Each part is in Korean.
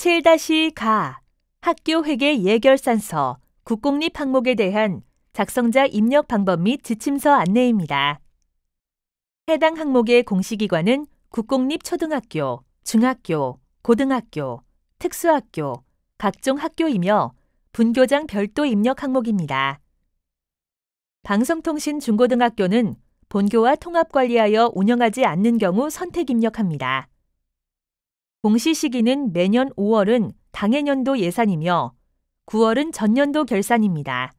7-가 학교 회계 예결산서 국공립 항목에 대한 작성자 입력 방법 및 지침서 안내입니다. 해당 항목의 공시기관은 국공립 초등학교, 중학교, 고등학교, 특수학교, 각종 학교이며 분교장 별도 입력 항목입니다. 방송통신 중고등학교는 본교와 통합관리하여 운영하지 않는 경우 선택 입력합니다. 공시 시기는 매년 5월은 당해년도 예산이며 9월은 전년도 결산입니다.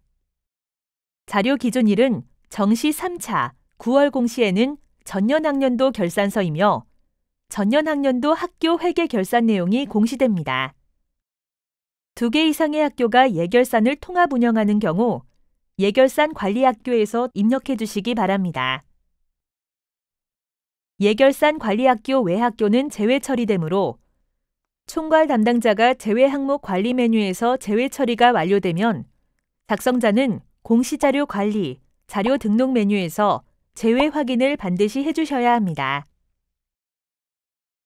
자료 기준일은 정시 3차 9월 공시에는 전년 학년도 결산서이며 전년 학년도 학교 회계 결산 내용이 공시됩니다. 2개 이상의 학교가 예결산을 통합 운영하는 경우 예결산 관리학교에서 입력해 주시기 바랍니다. 예결산 관리학교 외 학교는 제외 처리되므로 총괄 담당자가 제외 항목 관리 메뉴에서 제외 처리가 완료되면 작성자는 공시자료 관리, 자료 등록 메뉴에서 제외 확인을 반드시 해주셔야 합니다.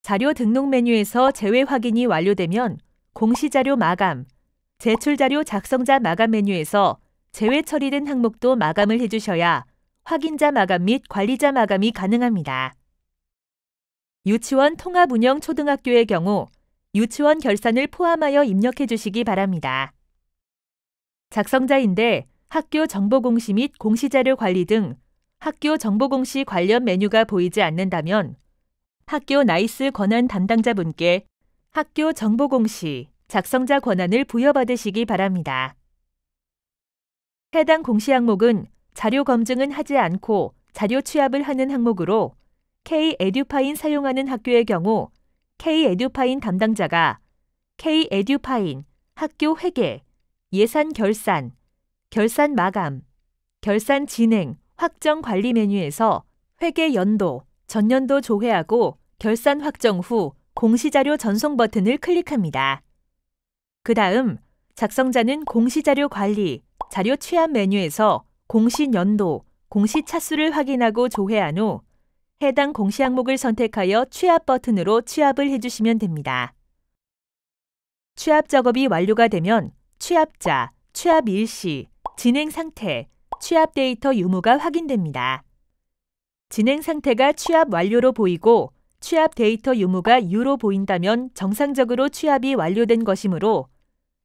자료 등록 메뉴에서 제외 확인이 완료되면 공시자료 마감, 제출자료 작성자 마감 메뉴에서 제외 처리된 항목도 마감을 해주셔야 확인자 마감 및 관리자 마감이 가능합니다. 유치원 통합운영 초등학교의 경우 유치원 결산을 포함하여 입력해 주시기 바랍니다. 작성자인데 학교 정보공시 및 공시자료 관리 등 학교 정보공시 관련 메뉴가 보이지 않는다면 학교 나이스 권한 담당자분께 학교 정보공시 작성자 권한을 부여받으시기 바랍니다. 해당 공시 항목은 자료 검증은 하지 않고 자료 취합을 하는 항목으로 K-에듀파인 사용하는 학교의 경우 K-에듀파인 담당자가 K-에듀파인 학교 회계, 예산 결산, 결산 마감, 결산 진행, 확정 관리 메뉴에서 회계 연도, 전년도 조회하고 결산 확정 후 공시자료 전송 버튼을 클릭합니다. 그 다음 작성자는 공시자료 관리, 자료 취합 메뉴에서 공시연도, 공시차수를 확인하고 조회한 후 해당 공시 항목을 선택하여 취합 버튼으로 취합을 해주시면 됩니다. 취합 작업이 완료가 되면 취합자, 취합 일시, 진행 상태, 취합 데이터 유무가 확인됩니다. 진행 상태가 취합 완료로 보이고 취합 데이터 유무가 U로 보인다면 정상적으로 취합이 완료된 것이므로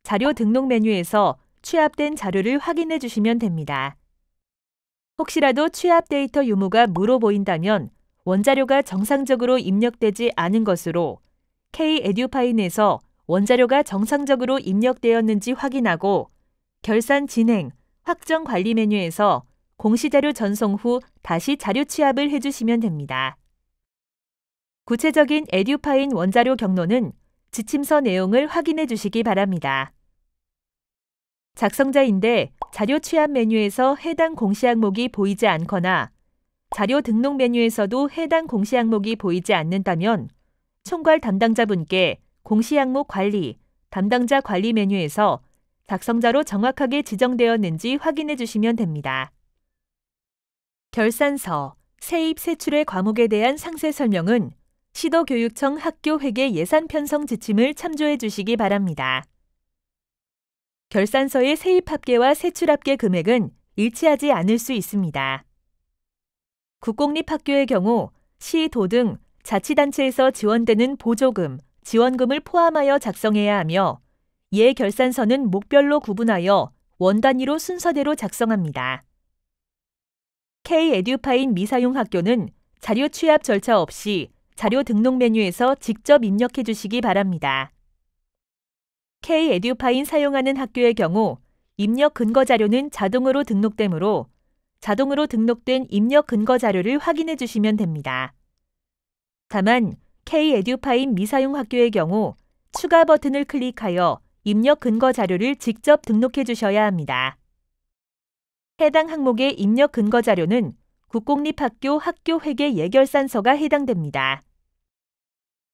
자료 등록 메뉴에서 취합된 자료를 확인해 주시면 됩니다. 혹시라도 취합 데이터 유무가 무로 보인다면 원자료가 정상적으로 입력되지 않은 것으로 K-에듀파인에서 원자료가 정상적으로 입력되었는지 확인하고 결산 진행, 확정 관리 메뉴에서 공시자료 전송 후 다시 자료 취합을 해주시면 됩니다. 구체적인 에듀파인 원자료 경로는 지침서 내용을 확인해 주시기 바랍니다. 작성자인데 자료 취합 메뉴에서 해당 공시 항목이 보이지 않거나 자료 등록 메뉴에서도 해당 공시 항목이 보이지 않는다면 총괄 담당자분께 공시 항목 관리, 담당자 관리 메뉴에서 작성자로 정확하게 지정되었는지 확인해 주시면 됩니다. 결산서, 세입 세출의 과목에 대한 상세 설명은 시도교육청 학교회계 예산 편성 지침을 참조해 주시기 바랍니다. 결산서의 세입 합계와 세출 합계 금액은 일치하지 않을 수 있습니다. 국공립학교의 경우 시, 도 등 자치단체에서 지원되는 보조금, 지원금을 포함하여 작성해야 하며 예 결산서는 목별로 구분하여 원 단위로 순서대로 작성합니다. K-에듀파인 미사용 학교는 자료 취합 절차 없이 자료 등록 메뉴에서 직접 입력해 주시기 바랍니다. K-에듀파인 사용하는 학교의 경우 입력 근거 자료는 자동으로 등록되므로 자동으로 등록된 입력 근거 자료를 확인해 주시면 됩니다. 다만 K-에듀파인 미사용 학교의 경우 추가 버튼을 클릭하여 입력 근거 자료를 직접 등록해 주셔야 합니다. 해당 항목의 입력 근거 자료는 국공립학교 학교회계 예결산서가 해당됩니다.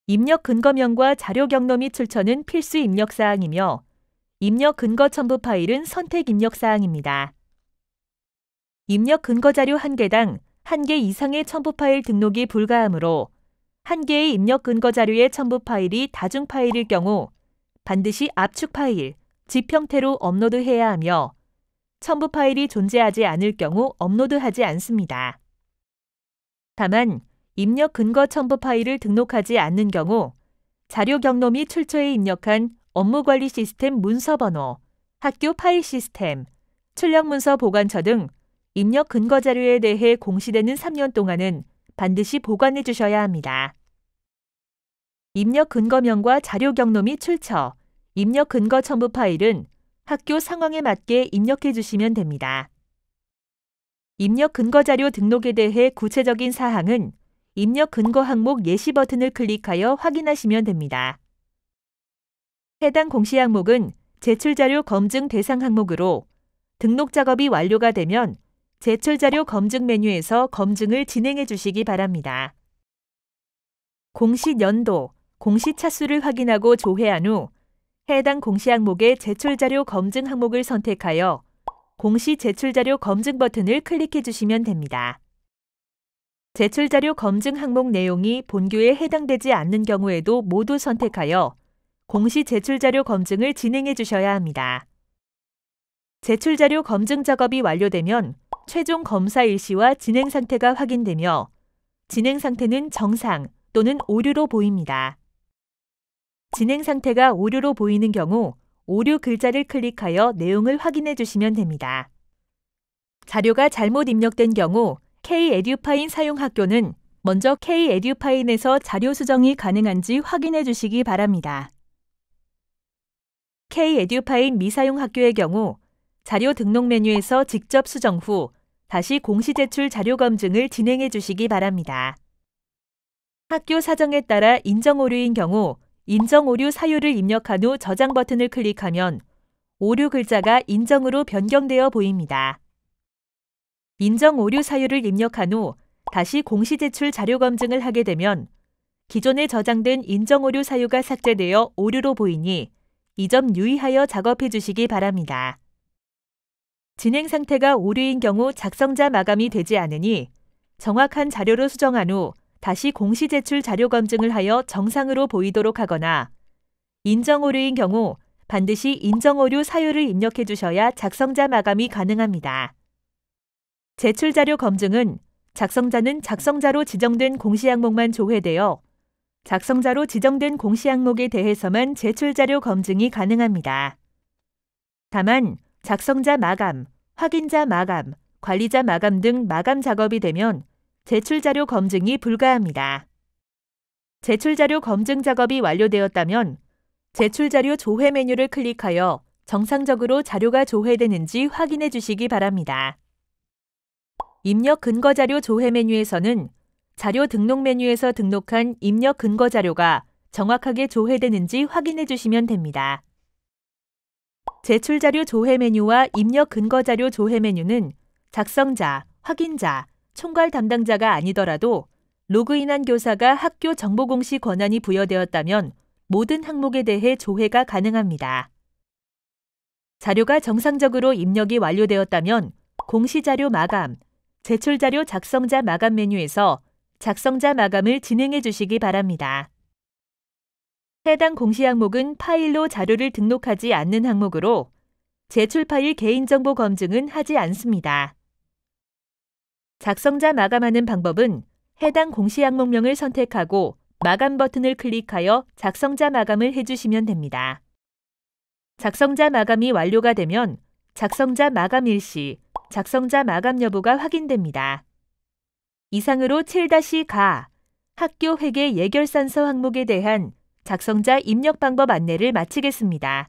입력 근거명과 자료 경로 및 출처는 필수 입력 사항이며 입력 근거 첨부 파일은 선택 입력 사항입니다. 입력 근거 자료 1개당 1개 이상의 첨부 파일 등록이 불가하므로 1개의 입력 근거 자료의 첨부 파일이 다중 파일일 경우 반드시 압축 파일, zip 형태로 업로드해야 하며 첨부 파일이 존재하지 않을 경우 업로드하지 않습니다. 다만 입력 근거 첨부 파일을 등록하지 않는 경우 자료 경로 및 출처에 입력한 업무관리 시스템 문서 번호, 학교 파일 시스템, 출력 문서 보관처 등 입력 근거 자료에 대해 공시되는 3년 동안은 반드시 보관해 주셔야 합니다. 입력 근거명과 자료 경로 및 출처, 입력 근거 첨부 파일은 학교 상황에 맞게 입력해 주시면 됩니다. 입력 근거 자료 등록에 대해 구체적인 사항은 입력 근거 항목 예시 버튼을 클릭하여 확인하시면 됩니다. 해당 공시 항목은 제출 자료 검증 대상 항목으로 등록 작업이 완료가 되면 제출 자료 검증 메뉴에서 검증을 진행해 주시기 바랍니다. 공시 연도, 공시 차수를 확인하고 조회한 후 해당 공시 항목의 제출 자료 검증 항목을 선택하여 공시 제출 자료 검증 버튼을 클릭해 주시면 됩니다. 제출 자료 검증 항목 내용이 본교에 해당되지 않는 경우에도 모두 선택하여 공시 제출 자료 검증을 진행해 주셔야 합니다. 제출 자료 검증 작업이 완료되면 최종 검사 일시와 진행 상태가 확인되며 진행 상태는 정상 또는 오류로 보입니다. 진행 상태가 오류로 보이는 경우 오류 글자를 클릭하여 내용을 확인해 주시면 됩니다. 자료가 잘못 입력된 경우 K-에듀파인 사용 학교는 먼저 K-에듀파인에서 자료 수정이 가능한지 확인해 주시기 바랍니다. K-에듀파인 미사용 학교의 경우 자료 등록 메뉴에서 직접 수정 후 다시 공시 제출 자료 검증을 진행해 주시기 바랍니다. 학교 사정에 따라 인정 오류인 경우 인정 오류 사유를 입력한 후 저장 버튼을 클릭하면 오류 글자가 인정으로 변경되어 보입니다. 인정 오류 사유를 입력한 후 다시 공시 제출 자료 검증을 하게 되면 기존에 저장된 인정 오류 사유가 삭제되어 오류로 보이니 이 점 유의하여 작업해 주시기 바랍니다. 진행 상태가 오류인 경우 작성자 마감이 되지 않으니 정확한 자료로 수정한 후 다시 공시 제출 자료 검증을 하여 정상으로 보이도록 하거나 인정 오류인 경우 반드시 인정 오류 사유를 입력해 주셔야 작성자 마감이 가능합니다. 제출 자료 검증은 작성자는 작성자로 지정된 공시 항목만 조회되어 작성자로 지정된 공시 항목에 대해서만 제출 자료 검증이 가능합니다. 다만 작성자 마감, 확인자 마감, 관리자 마감 등 마감 작업이 되면 제출 자료 검증이 불가합니다. 제출 자료 검증 작업이 완료되었다면 제출 자료 조회 메뉴를 클릭하여 정상적으로 자료가 조회되는지 확인해 주시기 바랍니다. 입력 근거 자료 조회 메뉴에서는 자료 등록 메뉴에서 등록한 입력 근거 자료가 정확하게 조회되는지 확인해 주시면 됩니다. 제출 자료 조회 메뉴와 입력 근거 자료 조회 메뉴는 작성자, 확인자, 총괄 담당자가 아니더라도 로그인한 교사가 학교 정보 공시 권한이 부여되었다면 모든 항목에 대해 조회가 가능합니다. 자료가 정상적으로 입력이 완료되었다면 공시 자료 마감, 제출 자료 작성자 마감 메뉴에서 작성자 마감을 진행해 주시기 바랍니다. 해당 공시 항목은 파일로 자료를 등록하지 않는 항목으로 제출 파일 개인정보 검증은 하지 않습니다. 작성자 마감하는 방법은 해당 공시 항목명을 선택하고 마감 버튼을 클릭하여 작성자 마감을 해주시면 됩니다. 작성자 마감이 완료가 되면 작성자 마감 일시, 작성자 마감 여부가 확인됩니다. 이상으로 7-가 학교 회계 예결산서 항목에 대한 작성자 입력 방법 안내를 마치겠습니다.